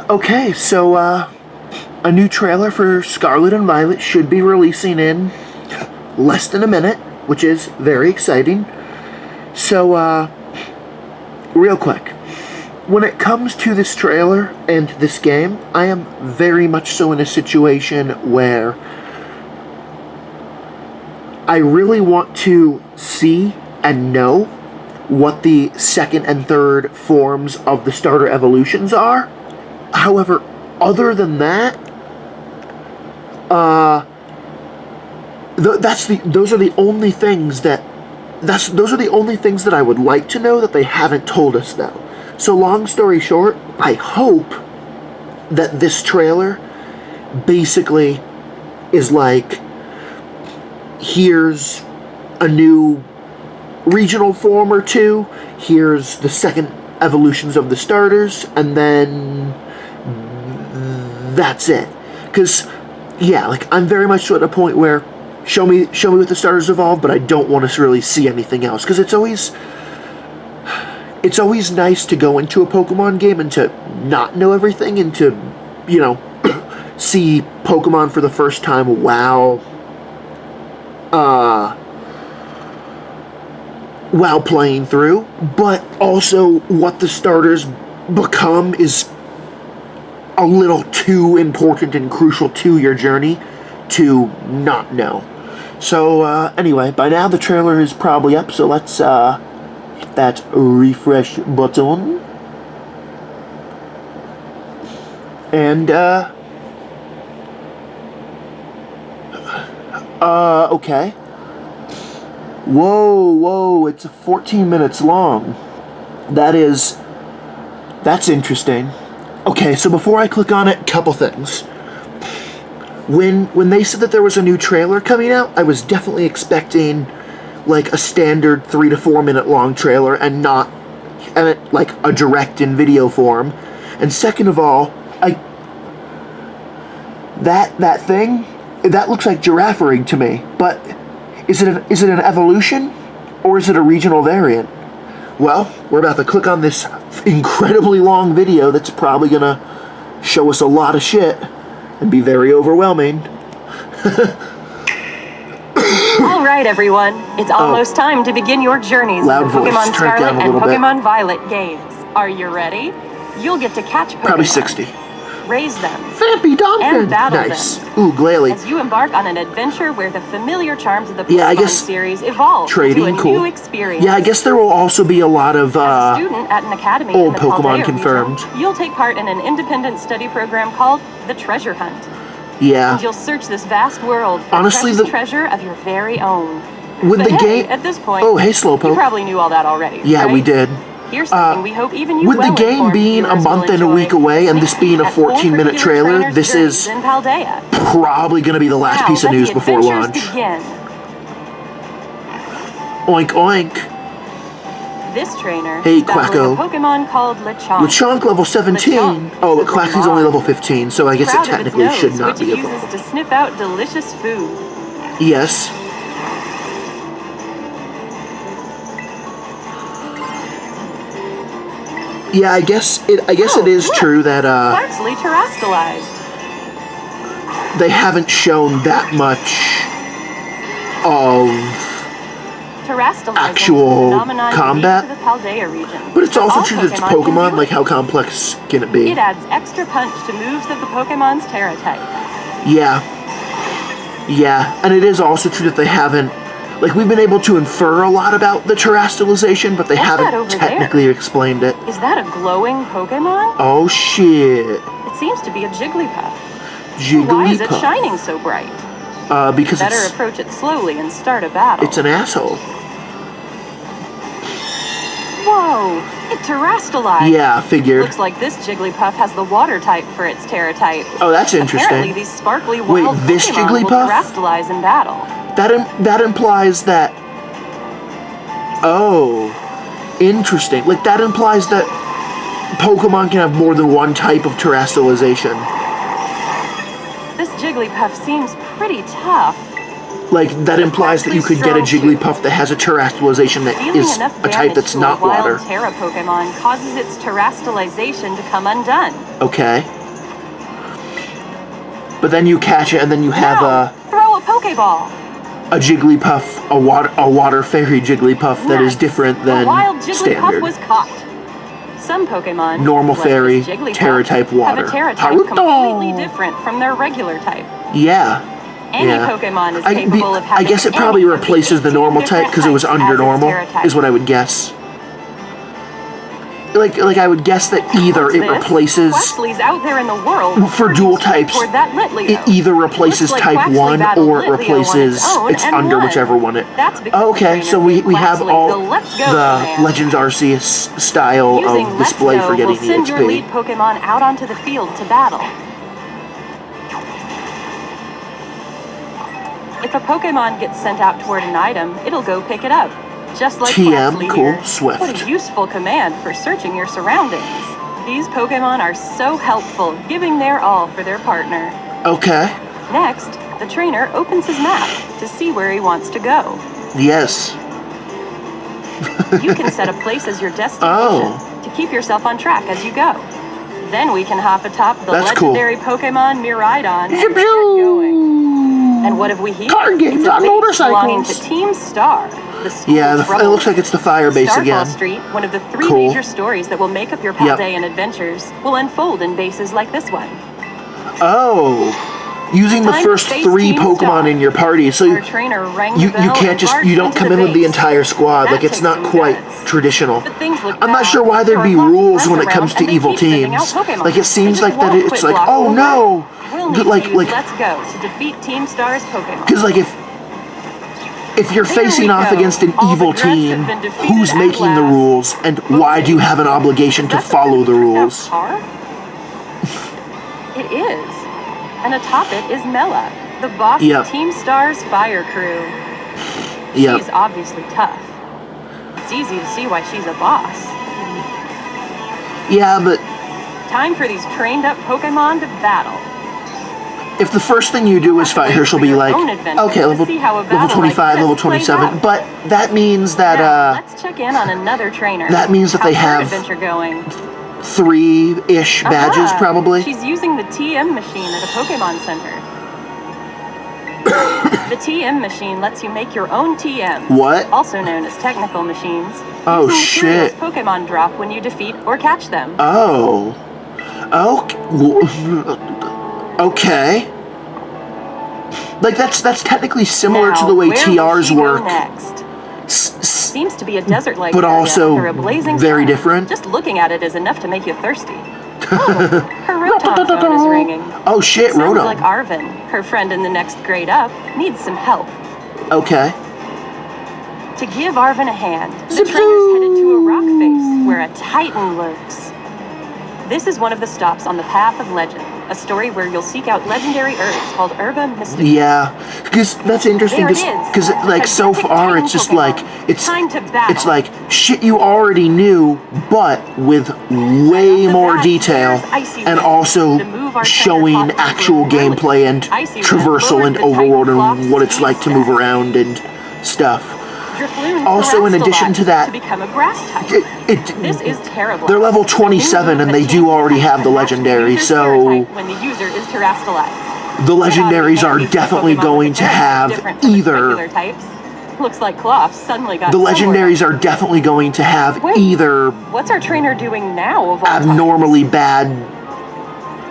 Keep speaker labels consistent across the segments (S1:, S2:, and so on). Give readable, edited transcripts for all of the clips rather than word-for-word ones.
S1: Okay, so, a new trailer for Scarlet and Violet should be releasing in less than a minute, which is very exciting. So, real quick, when it comes to this trailer and this game, I am very much so in a situation where I really want to see and know what the second and third forms of the starter evolutions are. However, other than that, those are the only things that I would like to know that they haven't told us though. So long story short, I hope that this trailer basically is like, here's a new regional form or two, here's the second evolutions of the starters, and then that's it. Because, yeah, like, I'm very much so at a point where show me what the starters evolve, but I don't want to really see anything else. Because it's always nice to go into a Pokemon game and to not know everything and to, see Pokemon for the first time while playing through, but also what the starters become is a little too important and crucial to your journey to not know. So, anyway, by now the trailer is probably up, so let's, hit that refresh button. And, okay. Whoa, it's 14 minutes long. That's interesting. Okay, so before I click on it, couple things. When they said that there was a new trailer coming out, I was definitely expecting like a standard 3 to 4 minute long trailer and not like a direct in video form. And second of all, that thing, that looks like Girafarig to me, but is it an evolution or is it a regional variant? Well, we're about to click on this incredibly long video that's probably gonna show us a lot of shit and be very overwhelming.
S2: All right, everyone. It's almost time to begin your journeys
S1: Loud
S2: with the
S1: voice.
S2: Pokemon
S1: Turn it down
S2: Scarlet
S1: a
S2: and
S1: little bit.
S2: Pokemon Violet games. Are you ready? You'll get to catch Pokemon,
S1: Probably 60.
S2: raise them,
S1: Vampy Donphin!
S2: and battle
S1: Nice.
S2: them
S1: Ooh, Glalie.
S2: as you embark on an adventure where the familiar charms of the Pokemon
S1: Yeah, I guess
S2: series evolve
S1: trading,
S2: into a
S1: cool.
S2: new experience.
S1: Yeah, I guess there will also be a lot of,
S2: As a student at an academy
S1: old
S2: in the
S1: Pokemon
S2: Paldea
S1: confirmed.
S2: region, you'll take part in an independent study program called the Treasure Hunt.
S1: Yeah.
S2: And you'll search this vast world for
S1: Honestly,
S2: precious treasure of your very own.
S1: With
S2: But
S1: the
S2: hey,
S1: game...
S2: at this point,
S1: Oh, hey, Slowpoke.
S2: you probably knew all that already.
S1: Yeah,
S2: right?
S1: we did.
S2: Here's something we hope even you
S1: With the game
S2: well-informed
S1: being a
S2: viewers
S1: month
S2: will
S1: and a
S2: enjoy.
S1: week away and this being a
S2: At 4
S1: 14-minute
S2: particular
S1: trailer,
S2: trainers'
S1: this
S2: journeys
S1: is
S2: in Paldea.
S1: probably going to be the last
S2: Now,
S1: piece of
S2: let
S1: news
S2: the
S1: before
S2: adventures
S1: launch.
S2: begin.
S1: Oink, oink.
S2: This trainer
S1: Hey,
S2: is battling
S1: Quacko.
S2: a Pokemon called Lechonk.
S1: Lechonk level 17.
S2: Lechonk
S1: Oh,
S2: is
S1: but
S2: a
S1: Quacky's only
S2: gourmand.
S1: level 15, so I guess it
S2: Proud of its
S1: technically
S2: nose,
S1: should not
S2: which
S1: be
S2: it
S1: a
S2: uses
S1: goal.
S2: to sniff out delicious food.
S1: Yes. Yeah, I guess it is
S2: look,
S1: true that
S2: Partially terrestrialized.
S1: they haven't shown that much of actual combat.
S2: To the Paldea region.
S1: But it's also true that it's
S2: can
S1: Pokemon,
S2: do
S1: like
S2: it.
S1: how complex can it be?
S2: It adds extra punch to moves of the Pokemon's Terra type.
S1: Yeah. Yeah, and it is also true that they haven't... Like, we've been able to infer a lot about the terrestrialization, but they
S2: What's that
S1: haven't
S2: over
S1: technically explained it.
S2: Is that a glowing Pokemon?
S1: Oh, shit.
S2: It seems to be a Jigglypuff.
S1: Jigglypuff.
S2: Why is it shining so bright?
S1: Because
S2: Better approach it slowly and start a battle.
S1: it's an asshole.
S2: Whoa! It terrestrialized.
S1: Yeah, figured.
S2: Looks like this Jigglypuff has the water type for its Terra type.
S1: Oh, that's interesting.
S2: Apparently, these sparkly
S1: Wait,
S2: wild
S1: this
S2: Pokemon will
S1: Jigglypuff?
S2: terrestrialize in battle.
S1: That implies that... Oh. Interesting. Like, that implies that Pokemon can have more than one type of terrestrialization.
S2: This Jigglypuff seems pretty tough.
S1: Like, that implies that you could get a Jigglypuff that has a terastallization that
S2: Dealing
S1: is
S2: enough
S1: a type
S2: damage
S1: that's
S2: to
S1: not
S2: a wild
S1: water.
S2: Terra Pokemon causes its terastallization to come undone.
S1: Okay. But then you catch it, and then you have
S2: Now, throw a Pokeball.
S1: a Jigglypuff, a water fairy Jigglypuff that is
S2: Nice.
S1: different than
S2: A wild Jigglypuff
S1: standard.
S2: was caught. Some Pokemon,
S1: Normal
S2: like
S1: fairy,
S2: this Jigglypuff,
S1: Terra type water.
S2: have a Terra type
S1: Haruto!
S2: completely different from their regular type.
S1: Yeah.
S2: Any
S1: yeah.
S2: Pokemon is capable of
S1: I
S2: having
S1: guess it probably
S2: any of
S1: replaces the
S2: 18
S1: normal type
S2: different
S1: because it was
S2: types
S1: under
S2: as its
S1: normal,
S2: Terra type.
S1: is what I would guess. Like I would guess that either
S2: What's
S1: it
S2: this?
S1: replaces
S2: Quaxly's out there in the world
S1: for dual types.
S2: toward that Litleo.
S1: It either replaces
S2: Looks like
S1: type
S2: Quaxly
S1: 1
S2: battled
S1: or it
S2: Litleo on
S1: replaces
S2: its own and
S1: under
S2: won.
S1: whichever one it.
S2: That's because
S1: Oh,
S2: the
S1: okay,
S2: trainer
S1: so we
S2: gave
S1: have
S2: Quaxly
S1: all
S2: the Let's Go
S1: the
S2: command.
S1: Legends Arceus style
S2: Using
S1: of display
S2: Let's
S1: for
S2: Go
S1: getting
S2: will send
S1: the
S2: your lead
S1: XP.
S2: Pokemon out onto the field to battle. If a Pokemon gets sent out toward an item, it'll go pick it up. Just like
S1: TM,
S2: Quaxly
S1: cool,
S2: here.
S1: Swift.
S2: What a useful command for searching your surroundings. These Pokemon are so helpful, giving their all for their partner.
S1: Okay.
S2: Next, the trainer opens his map to see where he wants to go.
S1: Yes.
S2: You can set a place as your destination
S1: Oh.
S2: to keep yourself on track as you go. Then we can hop atop the
S1: That's cool.
S2: legendary Pokemon Miraidon and get going. And what have we here?
S1: Card games
S2: It's a
S1: on
S2: base belonging
S1: motorcycles.
S2: to Team Star. The school
S1: Yeah, it
S2: trouble.
S1: looks like it's the fire base
S2: Starfall
S1: again.
S2: Street, one of the 3
S1: Cool.
S2: major stories that will make up your Pal
S1: Yep.
S2: Day and adventures, will unfold in bases like this one.
S1: Oh. Using the
S2: Time to
S1: first
S2: face
S1: 3
S2: Team
S1: Pokemon
S2: Star.
S1: in your party, so
S2: Our trainer rang
S1: you
S2: the bell
S1: can't
S2: and
S1: just
S2: barged
S1: you don't
S2: into
S1: come
S2: the
S1: in with the
S2: base.
S1: entire squad.
S2: That
S1: Like it's
S2: takes
S1: not
S2: some
S1: quite
S2: guts.
S1: traditional.
S2: But things look
S1: I'm not
S2: bad.
S1: sure why
S2: There
S1: there'd
S2: are
S1: be
S2: lots of
S1: rules
S2: friends
S1: when it
S2: around,
S1: comes to
S2: and they
S1: evil
S2: keep sending out
S1: teams.
S2: Pokemon.
S1: Like it seems
S2: They
S1: like
S2: just
S1: that
S2: won't
S1: it's
S2: quit
S1: like,
S2: block
S1: oh
S2: over.
S1: no,
S2: We'll
S1: That,
S2: need to use
S1: like
S2: Let's Go to defeat Team Star's Pokemon.
S1: because like if you're
S2: There
S1: facing
S2: we
S1: off
S2: go.
S1: against an
S2: All the
S1: evil
S2: dreads
S1: team,
S2: have been defeated
S1: who's
S2: at
S1: making the
S2: last.
S1: rules and why do you have an obligation to
S2: That's a
S1: follow the
S2: good
S1: rules?
S2: car. It is. And atop it is Mela, the boss
S1: Yep.
S2: of Team Star's fire crew.
S1: Yep.
S2: She's obviously tough. It's easy to see why she's a boss.
S1: Yeah, but
S2: Time for these trained up Pokemon to battle.
S1: if the first thing you do is fight her, she'll be like, okay, level
S2: See how a
S1: level
S2: battle
S1: 25,
S2: like this
S1: level
S2: plays
S1: 27.
S2: out.
S1: But that means that
S2: Now, let's check in on another trainer.
S1: that means that they
S2: How's her
S1: have
S2: adventure going?
S1: 3-ish badges
S2: Aha!
S1: probably.
S2: She's using the TM machine at a Pokemon Center. The TM machine lets you make your own TM.
S1: What?
S2: Also known as technical machines.
S1: Oh,
S2: using materials
S1: shit.
S2: Pokemon drop when you defeat or catch them.
S1: Oh. Okay. Like that's technically similar to the way
S2: Now, where will
S1: TRs
S2: she go
S1: work.
S2: Next? Seems to be a desert-like
S1: But
S2: area
S1: also
S2: under a blazing
S1: very
S2: sun.
S1: different.
S2: Just looking at it is enough to make you thirsty. Oh, her Rotom phone is ringing.
S1: Oh shit,
S2: Sounds
S1: Rotom.
S2: like Arvin, her friend in the next grade up, needs some help.
S1: Okay.
S2: To give Arvin a hand, the
S1: Zip
S2: trainer's headed to a rock face where a Titan lurks. This is one of the stops on the Path of Legend, a story where you'll seek out legendary herbs called Herba Mystica.
S1: Yeah, because that's interesting.
S2: There it is.
S1: Because like so
S2: Gigantic
S1: far,
S2: Titan
S1: it's just
S2: Pokemon.
S1: like it's
S2: Time to battle.
S1: it's like shit you already knew, but with way
S2: After
S1: more
S2: that,
S1: detail,
S2: there's Icy
S1: and
S2: Wind.
S1: also
S2: The move our trainer
S1: showing
S2: taught us
S1: actual
S2: early.
S1: gameplay and
S2: Icy Wind
S1: traversal
S2: lowered
S1: and
S2: the
S1: overworld
S2: Titan Clock's
S1: and what it's
S2: speed
S1: like to move
S2: stat.
S1: around and stuff.
S2: Drifloon
S1: Also, in
S2: collapsed a
S1: addition
S2: lot
S1: to that,
S2: to become a grass type. This is terrible.
S1: They're level 27 and they do already have the legendary, so
S2: when the user is terastallized.
S1: the legendaries are definitely going to have either.
S2: Types. Looks like Cloth suddenly got
S1: The
S2: somewhere.
S1: legendaries are definitely going to have
S2: Wait,
S1: either
S2: What's our trainer doing now of all time?
S1: abnormally bad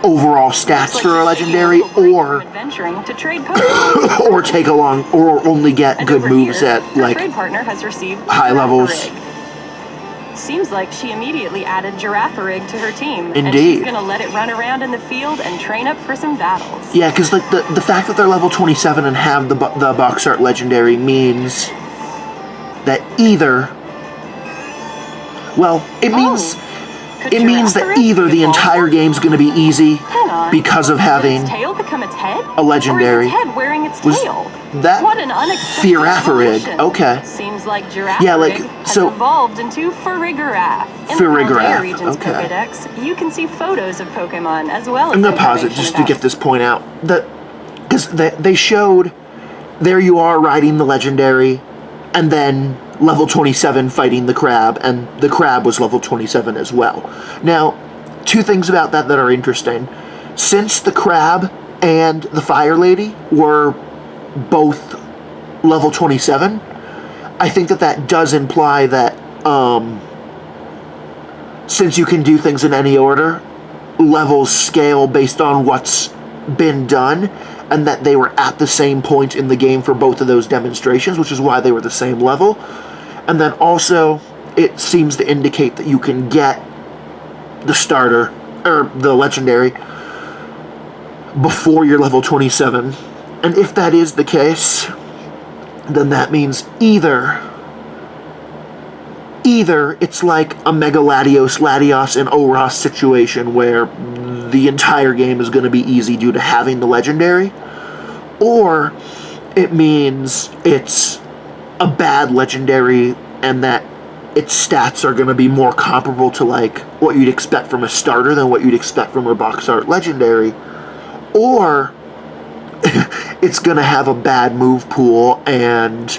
S1: overall
S2: Looks
S1: stats
S2: like
S1: for a
S2: she's
S1: legendary,
S2: taking a break
S1: or
S2: from adventuring to trade Pokemon.
S1: or take along, or only get
S2: And
S1: good
S2: over
S1: moves
S2: here,
S1: at
S2: her
S1: like
S2: trade partner has received
S1: high levels.
S2: Girafarig. Seems like she immediately added Girafarig to her team. And
S1: Indeed.
S2: she's gonna let it run around in the field and train up for some battles.
S1: Yeah, because like the fact that they're level 27 and have the box art legendary means that either, well, it means
S2: Could
S1: it means that
S2: Girafarig
S1: either
S2: be
S1: the
S2: evolved?
S1: entire game's going to be easy
S2: Hang on.
S1: because of
S2: Did
S1: having
S2: its tail become its head?
S1: a legendary.
S2: Or is its head wearing its
S1: Was
S2: tail?
S1: that
S2: What an unexpected
S1: Girafarig?
S2: evolution.
S1: Okay.
S2: Seems like Girafarig
S1: Yeah, like,
S2: has
S1: so-
S2: evolved into Farigiraf. In the
S1: Farigiraf,
S2: Paldea region's
S1: okay.
S2: Pokedex, you can see photos of Pokemon as well as
S1: I'm gonna pause it
S2: information
S1: just to
S2: about
S1: get this point out. That because they showed there you are riding the legendary, and then level 27 fighting the crab, and the crab was level 27 as well. Now, two things about that are interesting. Since the crab and the fire lady were both level 27, I think that does imply that since you can do things in any order, levels scale based on what's been done, and that they were at the same point in the game for both of those demonstrations, which is why they were the same level. And then also, it seems to indicate that you can get the starter, or the legendary, before you're level 27. And if that is the case, then that means either it's like a Mega Latios, and Oros situation where the entire game is going to be easy due to having the legendary, or it means it's a bad legendary and that its stats are going to be more comparable to like what you'd expect from a starter than what you'd expect from a box art legendary, or it's going to have a bad move pool and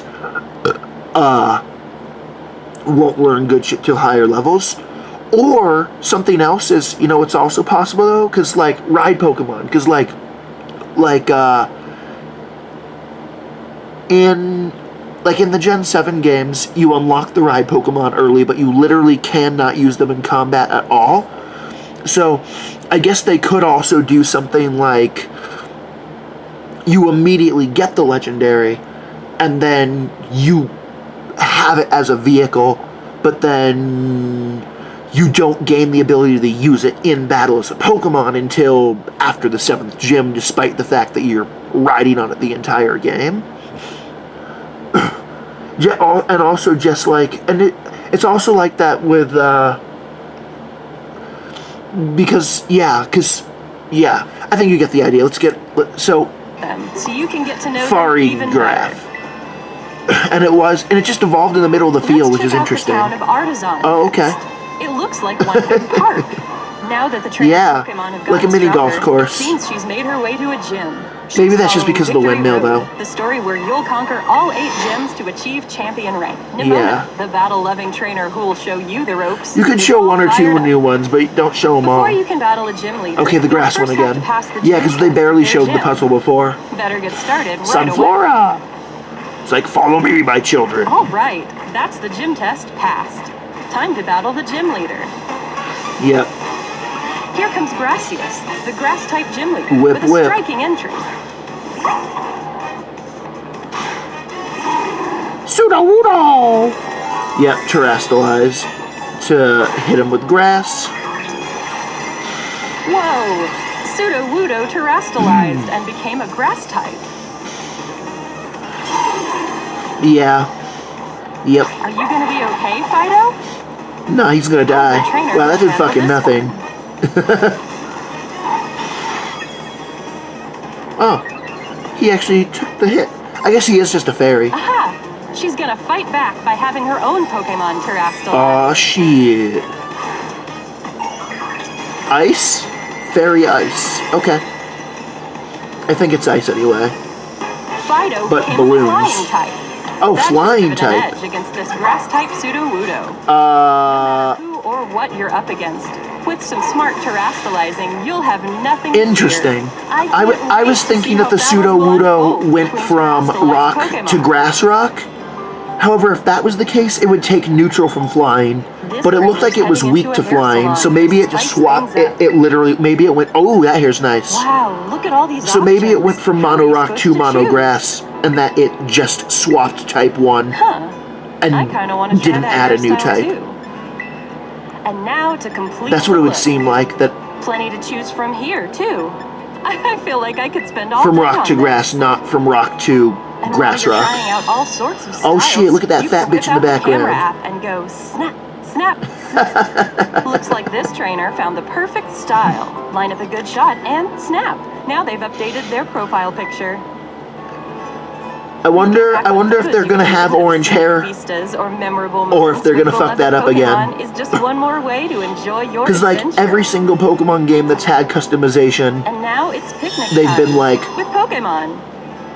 S1: won't learn good shit till higher levels. Or something else is, it's also possible though, because like ride Pokemon, because in the Gen 7 games, you unlock the ride Pokemon early, but you literally cannot use them in combat at all. So I guess they could also do something like you immediately get the legendary and then you have it as a vehicle, but then you don't gain the ability to use it in battle as a Pokemon until after the 7th gym, despite the fact that you're riding on it the entire game. And also just like, and it's also like that with, because I think you get the idea. So
S2: you can get to know
S1: Farigiraf. And it just evolved in the middle of the field, which is interesting. Oh, okay.
S2: It looks like one big park. Now that the trainer Pokemon have gotten
S1: like a mini golf course.
S2: It seems she's made her way to a gym.
S1: Maybe that's just because of the windmill, though.
S2: The story where you'll conquer all 8 gyms to achieve champion rank. Nimona, the battle-loving trainer who'll show you the ropes.
S1: You can show 1 or 2 new ones, but don't show them all.
S2: Before you can battle a gym leader,
S1: okay, the grass one again. Yeah, because they barely showed the puzzle before.
S2: Better get started right
S1: Sunflora! It's like, follow me, my children.
S2: All right, that's the gym test passed. Time to battle the gym leader.
S1: Yep.
S2: Here comes Gracias, the grass-type gym leader,
S1: with a
S2: striking entry.
S1: Sudowoodo! Yep, Terrastalize to hit him with grass.
S2: Whoa! Sudowoodo terrastalized and became a grass type.
S1: Yeah. Yep.
S2: Are you gonna be okay, Fido?
S1: No, he's gonna die. Wow, that did fucking nothing. Oh. He actually took the hit. I guess he is just a fairy.
S2: Aha! She's gonna fight back by having her own Pokemon terrastalize.
S1: Aw, shit. Ice? Fairy ice. Okay. I think it's ice anyway.
S2: Fido
S1: but
S2: became
S1: balloons.
S2: Flying type.
S1: Oh,
S2: That's
S1: flying type.
S2: An edge against this grass type Sudowoodo. Who or what you're up against. With some smart terrastalizing, you'll have nothing
S1: interesting.
S2: to fear.
S1: I was thinking that the Sudowoodo went from rock to grass rock. However, if that was the case, it would take neutral from flying. But it looked like it was weak to flying, so maybe it just swapped. It literally, maybe it went. Oh, that hair's nice.
S2: Wow, look at all these.
S1: So maybe it went from mono rock to mono grass, and that it just swapped type 1 and didn't add a new type.
S2: Too. And now to complete.
S1: That's what it would seem like. That
S2: plenty to choose from here too. I feel like I could spend all
S1: from
S2: day
S1: rock
S2: on
S1: to
S2: this.
S1: grass, not from rock to
S2: and
S1: grass rock.
S2: Trying out all sorts of
S1: oh
S2: styles,
S1: shit! Look at that fat bitch in the background.
S2: App and go snap, snap, snap. Looks like this trainer found the perfect style. Line up a good shot and snap. Now they've updated their profile picture.
S1: I wonder if they're gonna have orange hair, or if they're gonna fuck that up again.
S2: Is just one more way to enjoy your
S1: Because like every single Pokemon game that's had customization,
S2: and now it's picnic
S1: they've
S2: time
S1: been like,
S2: with Pokemon.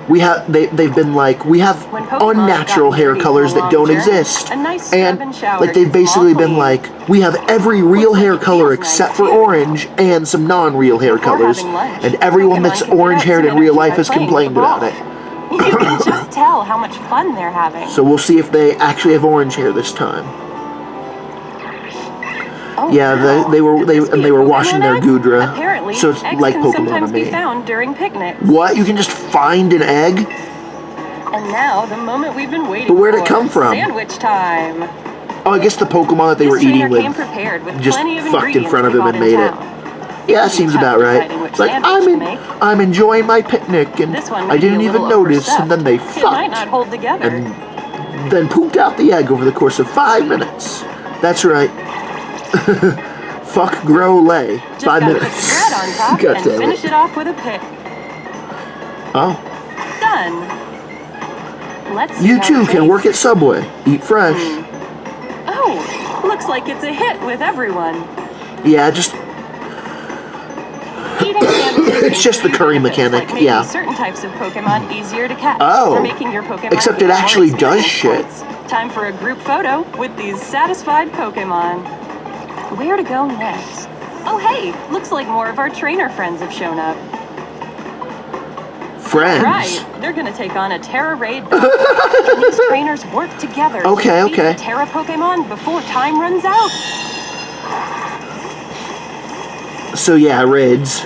S1: they've been like, we have
S2: When Pokemon
S1: unnatural
S2: got
S1: hair
S2: dirty
S1: colors
S2: from a
S1: that don't
S2: long journey,
S1: exist.
S2: a nice scrub
S1: And
S2: and shower
S1: like they've
S2: gets them
S1: basically
S2: all
S1: been
S2: clean.
S1: like, we have every real
S2: Looks like
S1: hair
S2: it
S1: color
S2: feels nice,
S1: except for
S2: too.
S1: orange and some non-real hair
S2: Before
S1: colors.
S2: having lunch,
S1: And everyone
S2: Pokemon
S1: that's
S2: can get out
S1: orange-haired
S2: some
S1: in real
S2: energy
S1: life
S2: by
S1: has
S2: playing with
S1: complained
S2: the
S1: about
S2: ball.
S1: it.
S2: You can just tell how much fun they're having.
S1: So we'll see if they actually have orange hair this time.
S2: Oh,
S1: Yeah,
S2: wow.
S1: they were
S2: Could this be
S1: they
S2: a
S1: were
S2: Pokemon
S1: washing their
S2: egg?
S1: Gudra,
S2: Apparently,
S1: so it's
S2: eggs
S1: like
S2: can
S1: Pokemon
S2: sometimes
S1: to
S2: be
S1: me.
S2: found during picnics.
S1: What? You can just find an egg?
S2: And now the moment we've been waiting
S1: But where'd
S2: for.
S1: it come from?
S2: Sandwich time.
S1: Oh, I guess the Pokemon that they were
S2: This trainer
S1: eating
S2: came
S1: with
S2: prepared with
S1: just
S2: plenty of
S1: fucked in front of
S2: ingredients
S1: him
S2: we
S1: and
S2: bought in
S1: made it.
S2: town.
S1: Yeah, that
S2: It'd be
S1: seems
S2: tough
S1: about right.
S2: deciding which
S1: It's like,
S2: sandwich to make.
S1: I'm enjoying my picnic, and
S2: This one
S1: I
S2: may be
S1: didn't
S2: a
S1: even
S2: little
S1: notice, and then they
S2: overstuffed. It might not
S1: fucked,
S2: hold together.
S1: and then pooped out the egg over the course of 5 minutes. That's right. Fuck, grow, lay.
S2: Just
S1: 5
S2: gotta
S1: minutes.
S2: put the bread on top
S1: God
S2: and
S1: damn
S2: finish
S1: it.
S2: it off with a pick.
S1: Oh.
S2: Done. Let's see
S1: You
S2: how
S1: too
S2: it
S1: can work at
S2: tastes.
S1: Subway. Eat fresh.
S2: Oh, looks like it's a hit with everyone.
S1: Yeah, just
S2: Eating sandwiches
S1: It's just the curry
S2: benefits,
S1: mechanic,
S2: like making
S1: yeah.
S2: certain types of Pokemon easier to catch.
S1: Oh.
S2: Or making your Pokemon
S1: Except
S2: get
S1: it
S2: more
S1: actually does
S2: experience
S1: shit.
S2: points. Time for a group photo with these satisfied Pokemon. Where to go next? Oh hey, looks like more of our trainer friends have shown up.
S1: friends.
S2: Right, they're gonna take on a Terra Raid battle. These trainers work together
S1: Okay,
S2: to defeat
S1: okay.
S2: the Terra Pokemon before time runs out.
S1: So yeah, raids.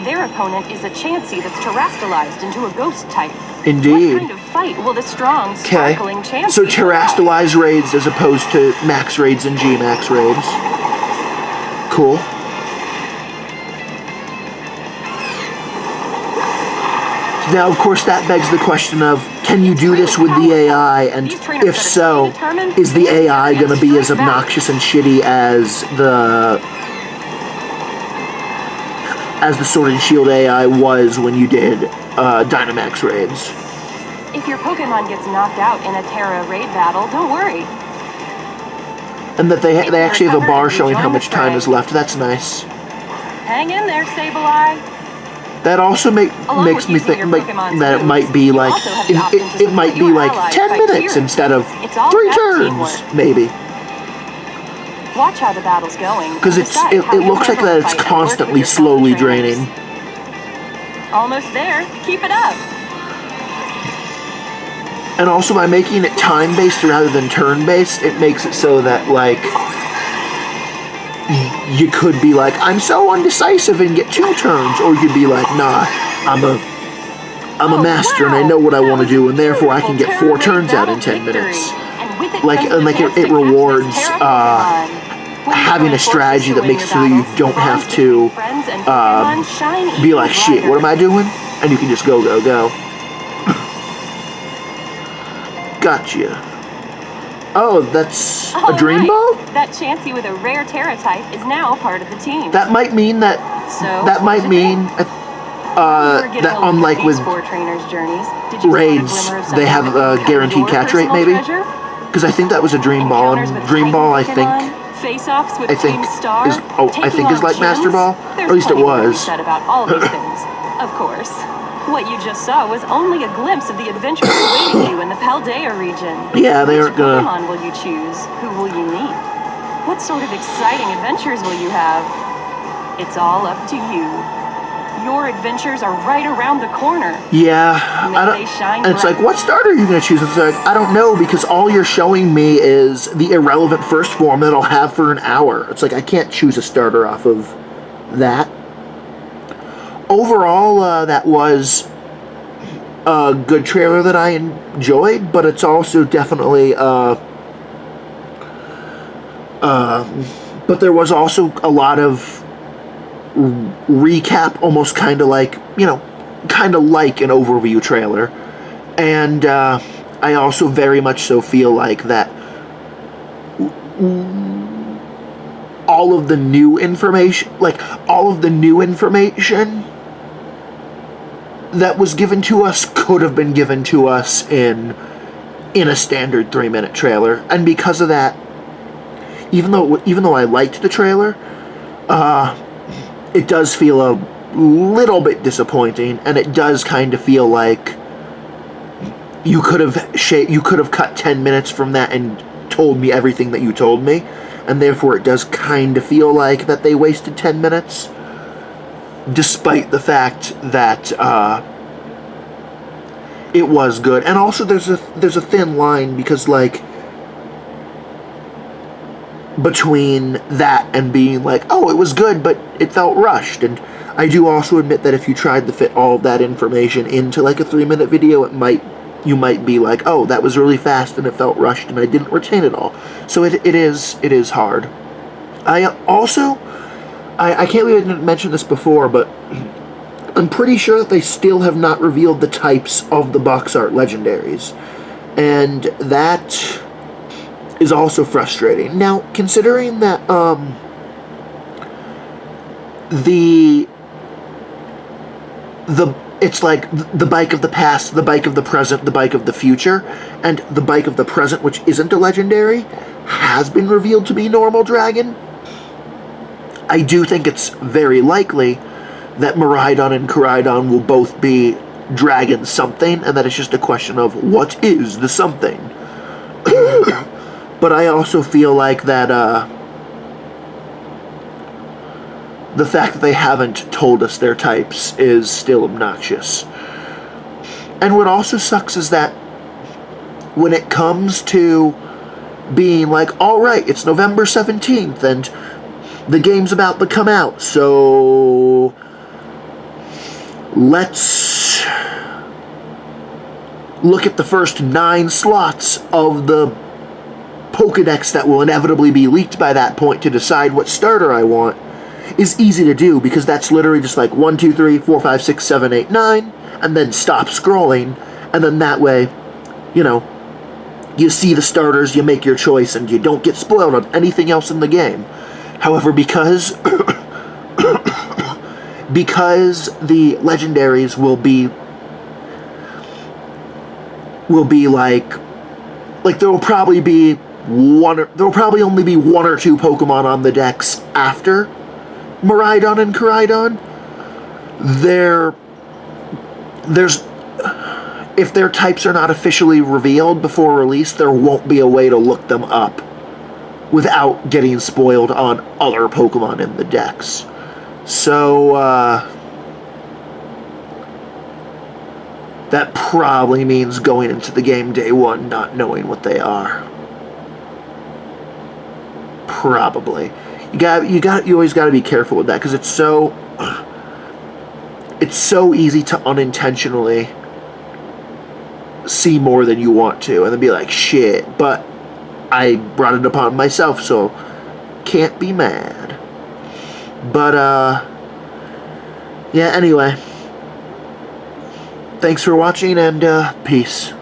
S2: Their opponent is a Chansey that's terrestrialized into a ghost type.
S1: Indeed.
S2: What kind of fight will the strong,
S1: Okay.
S2: sparkling Chansey
S1: So
S2: put up?
S1: terrestrialized raids as opposed to max raids and G max raids. Cool. Now, of course, that begs the question of, can you do this with the AI? And if so, is the AI going to be as obnoxious and shitty as the Sword and Shield AI was when you did Dynamax raids?
S2: If your Pokemon gets knocked out in a Terra Raid battle, don't worry.
S1: And that they actually have a bar showing how much time is left. That's nice.
S2: Hang in there, Sableye.
S1: That also makes
S2: with
S1: me
S2: using
S1: think
S2: your
S1: like,
S2: Pokemon's
S1: that it
S2: moves,
S1: might be
S2: you
S1: like
S2: also have the option to
S1: it might
S2: support
S1: be
S2: your
S1: like
S2: allies
S1: 10
S2: by
S1: minutes
S2: cheering.
S1: instead of
S2: It's all
S1: 3
S2: about
S1: turns,
S2: teamwork.
S1: maybe.
S2: Watch how the battle's going.
S1: Because
S2: and decide how
S1: it
S2: you'll
S1: looks like
S2: handle
S1: that
S2: the
S1: it's
S2: fight and work with
S1: constantly
S2: your fellow
S1: slowly
S2: trainers.
S1: draining.
S2: Almost there. Keep it up.
S1: And also by making it time-based rather than turn-based, it makes it so that, like, you could be like, I'm so undecisive and get 2 turns, or you could be like, nah, I'm a master and I know what I want to do, and therefore I can get 4 turns out in 10 minutes. Like it rewards having a strategy that makes it so that you don't have to be like, shit, what am I doing? And you can just go. Gotcha. Oh, that's a Dream Ball?
S2: That Chansey with a rare Terra type is now part of the team.
S1: That might mean that.
S2: So,
S1: That might mean that unlike with raids, they have a guaranteed catch rate, maybe. Because I think that was a Dream Ball, and Dream Ball, I think is like Master Ball, or at least it was.
S2: Said about all these things, of course. What you just saw was only a glimpse of the adventures awaiting you in the Paldea region.
S1: Yeah, they aren't gonna.
S2: Which Pokemon will you choose? Who will you meet? What sort of exciting adventures will you have? It's all up to you. Your adventures are right around the corner.
S1: Yeah, and it's like, what starter are you gonna choose? It's like, I don't know, because all you're showing me is the irrelevant first form that I'll have for an hour. It's like, I can't choose a starter off of that. Overall, that was a good trailer that I enjoyed, but it's also definitely, but there was also a lot of recap, almost kind of like, kind of like an overview trailer. And I also very much so feel like that all of the new information that was given to us could have been given to us in a standard 3-minute trailer. And because of that, even though I liked the trailer, it does feel little bit disappointing, and it does kind of feel like you could have cut 10 minutes from that and told me everything that you told me, and therefore it does kind of feel like that they wasted 10 minutes, despite the fact that it was good. And also there's a thin line, because like between that and being like, oh, it was good but it felt rushed. And I do also admit that if you tried to fit all of that information into like a 3-minute video, you might be like, oh, that was really fast and it felt rushed and I didn't retain it all. So it is hard. I can't believe I didn't mention this before, but I'm pretty sure that they still have not revealed the types of the box art legendaries. And that is also frustrating. Now, considering that it's like the bike of the past, the bike of the present, the bike of the future, and the bike of the present, which isn't a legendary, has been revealed to be normal dragon. I do think it's very likely that Miraidon and Koraidon will both be dragon something, and that it's just a question of what is the something. But I also feel like that the fact that they haven't told us their types is still obnoxious. And what also sucks is that when it comes to being like, alright, it's November 17th, and the game's about to come out, so let's look at the first 9 slots of the Pokedex that will inevitably be leaked by that point to decide what starter I want, is easy to do, because that's literally just like 1, 2, 3, 4, 5, 6, 7, 8, 9, and then stop scrolling, and then that way, you know, you see the starters, you make your choice, and you don't get spoiled on anything else in the game. However, because the legendaries will be like there will probably only be 1 or 2 Pokemon on the decks after Miraidon and Koraidon. If their types are not officially revealed before release, there won't be a way to look them up without getting spoiled on other Pokemon in the decks. So, that probably means going into the game day 1 not knowing what they are. Probably. You always gotta be careful with that, because it's so easy to unintentionally see more than you want to, and then be like, shit, but I brought it upon myself, so can't be mad. But, yeah, anyway. Thanks for watching, and, peace.